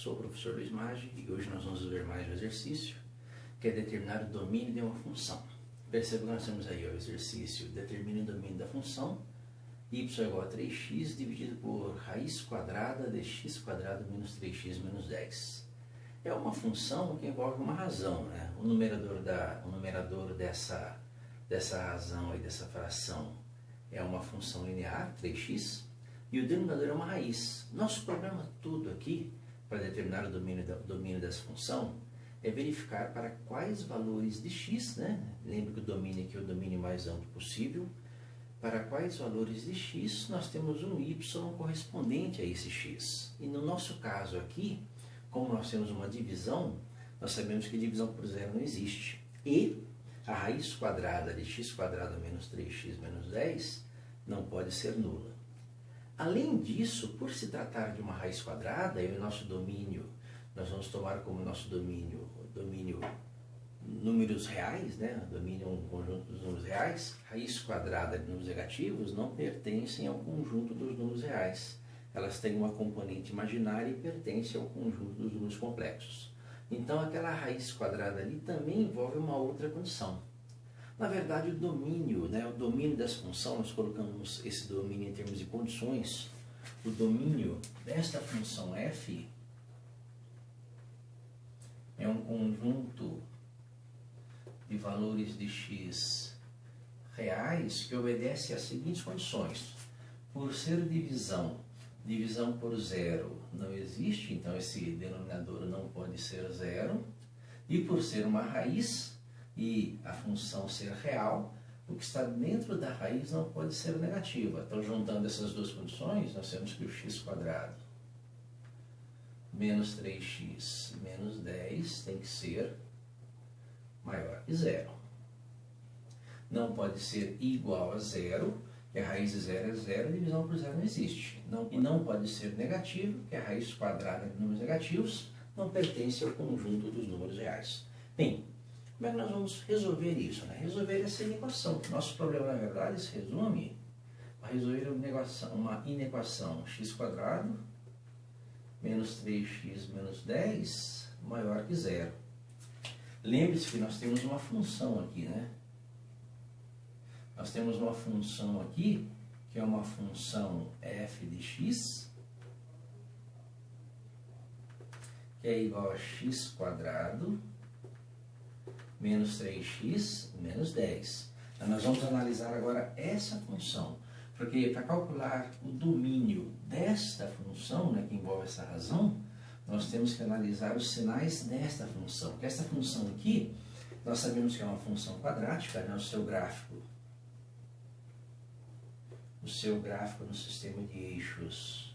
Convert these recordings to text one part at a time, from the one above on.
sou o professor Luiz Maggi e hoje nós vamos ver mais um exercício que é determinar o domínio de uma função. Perceba que nós temos aí o exercício determine o domínio da função y é igual a 3x dividido por raiz quadrada de x quadrado menos 3x menos 10. É uma função que envolve uma razão, né? O numerador dessa razão e dessa fração é uma função linear, 3x, e o denominador é uma raiz. Nosso problema todo aqui, para determinar o domínio dessa função, é verificar para quais valores de x, né? Lembre que o domínio aqui é o domínio mais amplo possível. Para quais valores de x nós temos um y correspondente a esse x. E no nosso caso aqui, como nós temos uma divisão, nós sabemos que divisão por zero não existe. E a raiz quadrada de x quadrado menos 3x menos 10 não pode ser nula. Além disso, por se tratar de uma raiz quadrada, e o nosso domínio, nós vamos tomar como nosso domínio números reais, né? Domínio um conjunto dos números reais. Raiz quadrada de números negativos não pertencem ao conjunto dos números reais. Elas têm uma componente imaginária e pertencem ao conjunto dos números complexos. Então, aquela raiz quadrada ali também envolve uma outra condição. Na verdade, o domínio, né, o domínio dessa função, nós colocamos esse domínio em termos de condições. O domínio desta função f é um conjunto de valores de x reais que obedece às seguintes condições. Por ser divisão por zero não existe, então esse denominador não pode ser zero. E por ser uma raiz e a função ser real, o que está dentro da raiz não pode ser negativa. Então, juntando essas duas condições, nós temos que o x quadrado menos 3x menos 10 tem que ser maior que zero. Não pode ser igual a zero, que a raiz de zero é zero, e divisão por zero não existe. E não pode ser negativo, que a raiz quadrada de números negativos não pertence ao conjunto dos números reais. Bem, como é que nós vamos resolver isso, né? Resolver essa inequação. Nosso problema, na verdade, se resume a resolver uma inequação x quadrado menos 3x menos 10 maior que zero. Lembre-se que nós temos uma função aqui, né? Nós temos uma função aqui, que é uma função f de x, que é igual a x quadrado menos 3x menos 10. Então, nós vamos analisar agora essa função, porque para calcular o domínio desta função, né, que envolve essa razão, nós temos que analisar os sinais desta função. Que essa função aqui, nós sabemos que é uma função quadrática, né, o seu gráfico no sistema de eixos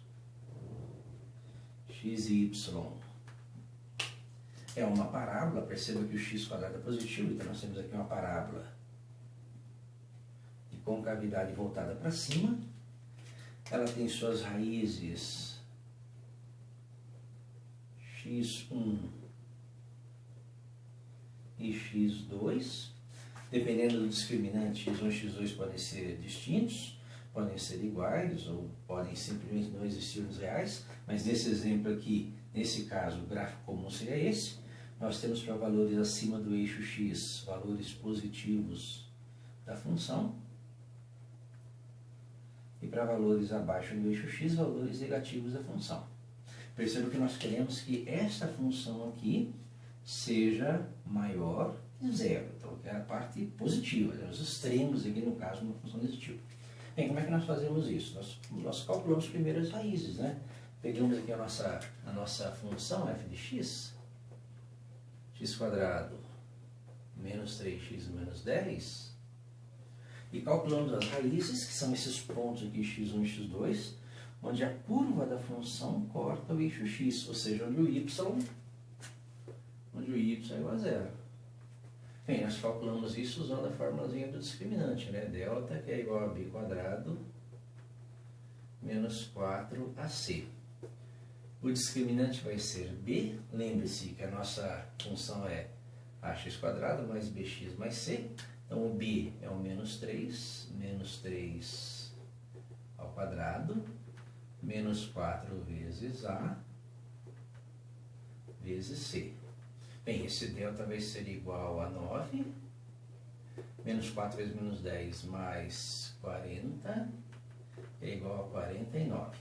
x e y é uma parábola. Perceba que o x quadrado é positivo, então nós temos aqui uma parábola de concavidade voltada para cima. Ela tem suas raízes x1 e x2. Dependendo do discriminante, x1 e x2 podem ser distintos, podem ser iguais ou podem simplesmente não existir nos reais, mas nesse exemplo aqui, nesse caso, o gráfico comum seria esse. Nós temos para valores acima do eixo x, valores positivos da função, e para valores abaixo do eixo x, valores negativos da função. Perceba que nós queremos que esta função aqui seja maior que zero, então é a parte positiva, os extremos aqui no caso uma função desse tipo. Bem, como é que nós fazemos isso? Nós calculamos primeiro as raízes, né? Pegamos aqui a nossa função f de x, x quadrado menos 3x menos 10, e calculamos as raízes, que são esses pontos aqui, x1 e x2, onde a curva da função corta o eixo x, ou seja, onde o y é igual a zero. Bem, nós calculamos isso usando a formulazinha do discriminante, né? Delta, que é igual a b quadrado menos 4ac. O discriminante vai ser b. Lembre-se que a nossa função é ax quadrado mais bx mais c. Então, o b é o menos 3 ao quadrado, menos 4 vezes a vezes C. Bem, esse delta vai ser igual a 9, menos 4 vezes menos 10 mais 40 é igual a 49.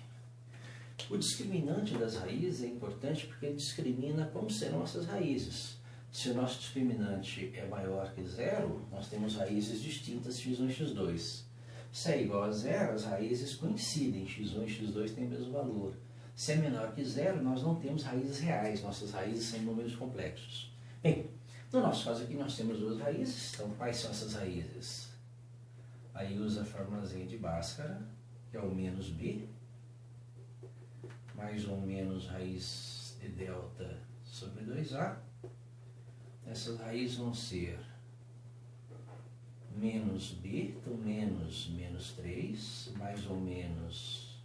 O discriminante das raízes é importante porque ele discrimina como serão essas raízes. Se o nosso discriminante é maior que zero, nós temos raízes distintas x1 e x2. Se é igual a zero, as raízes coincidem, x1 e x2 têm o mesmo valor. Se é menor que zero, nós não temos raízes reais, nossas raízes são números complexos. Bem, no nosso caso aqui nós temos duas raízes, então quais são essas raízes? Aí usa a formulazinha de Bhaskara, que é o menos b, mais ou menos raiz de delta sobre 2a. Essas raízes vão ser menos b, então menos 3, mais ou menos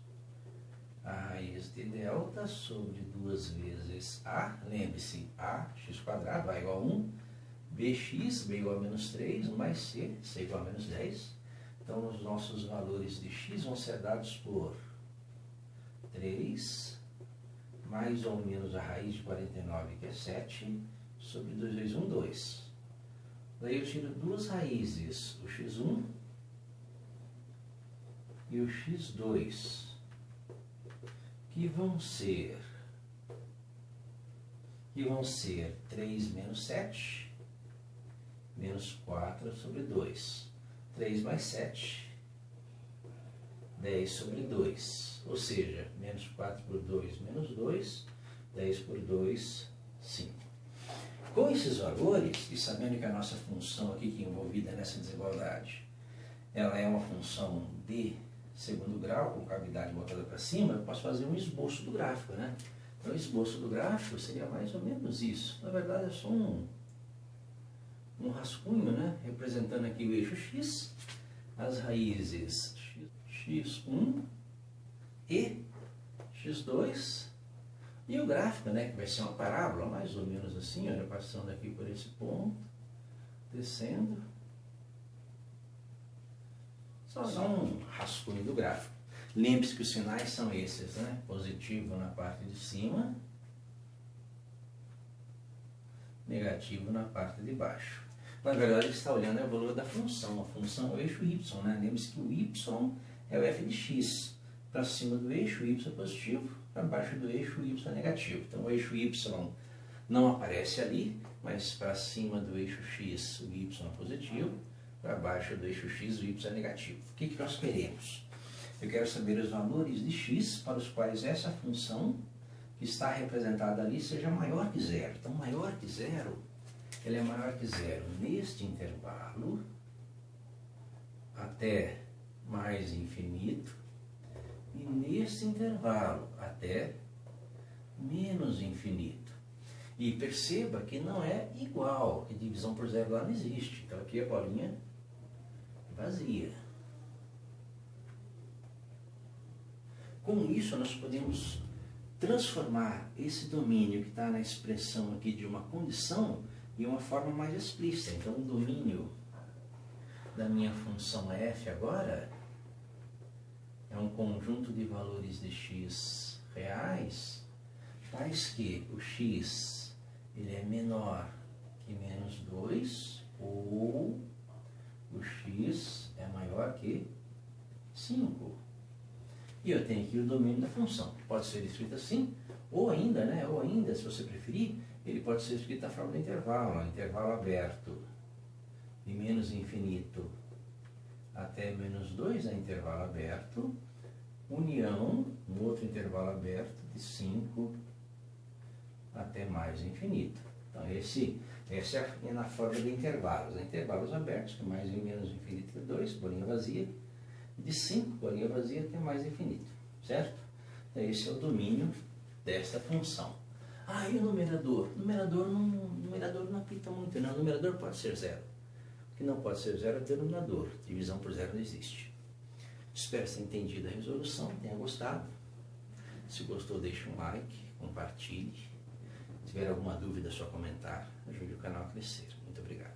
a raiz de delta sobre 2 vezes a. Lembre-se, a x quadrado, a igual a 1, bx, b igual a menos 3, mais c, c igual a menos 10. Então, os nossos valores de x vão ser dados por 3, mais ou menos a raiz de 49, que é 7, sobre 2 vezes 1, 2. Daí eu tiro duas raízes, o x1 e o x2, que vão ser 3 menos 7, menos 4 sobre 2. 3 mais 7, 10 sobre 2. Ou seja, menos 4 por 2, menos 2, 10 por 2, 5. Com esses valores, e sabendo que a nossa função aqui que é envolvida nessa desigualdade, ela é uma função de segundo grau, com cavidade voltada para cima, eu posso fazer um esboço do gráfico, né? Então, o esboço do gráfico seria mais ou menos isso. Na verdade, é só um rascunho, né? Representando aqui o eixo x, as raízes x1 e x2, e o gráfico, né? Que vai ser uma parábola, mais ou menos assim, olha, passando aqui por esse ponto, descendo. Só um rascunho do gráfico. Lembre-se que os sinais são esses, né? Positivo na parte de cima, negativo na parte de baixo. Na verdade, ele está olhando o valor da função. A função é o eixo y, né? Lembre-se que o y é o f de x. Para cima do eixo, y é positivo, para baixo do eixo, y é negativo. Então, o eixo y não aparece ali, mas para cima do eixo x, o y é positivo, para baixo do eixo x, o y é negativo. O que nós queremos? Eu quero saber os valores de x para os quais essa função que está representada ali seja maior que zero. Então, maior que zero, ela é maior que zero neste intervalo até mais infinito e neste intervalo até menos infinito. E perceba que não é igual, que divisão por zero lá não existe. Então, aqui a bolinha vazia. Com isso, nós podemos transformar esse domínio que está na expressão aqui de uma condição em uma forma mais explícita. Então, o domínio da minha função f agora é um conjunto de valores de x reais, tais que o x ele é menor que menos 2 ou o x é maior que 5. E eu tenho aqui o domínio da função, que pode ser escrito assim, ou ainda, se você preferir, ele pode ser escrito da forma do intervalo, intervalo aberto, de menos infinito até menos 2 é intervalo aberto, união, um outro intervalo aberto, de 5 até mais infinito. Então, essa é na forma de intervalos, intervalos abertos, que mais e menos infinito que 2, bolinha vazia, de 5, bolinha vazia, até mais infinito, certo? Então, esse é o domínio desta função. Ah, e o numerador? O numerador não apita muito, não. O numerador pode ser zero. O que não pode ser zero é o denominador. Divisão por zero não existe. Espero ter entendido a resolução, tenha gostado. Se gostou, deixe um like, compartilhe. Se tiver alguma dúvida, é só comentar. Ajude o canal a crescer. Muito obrigado.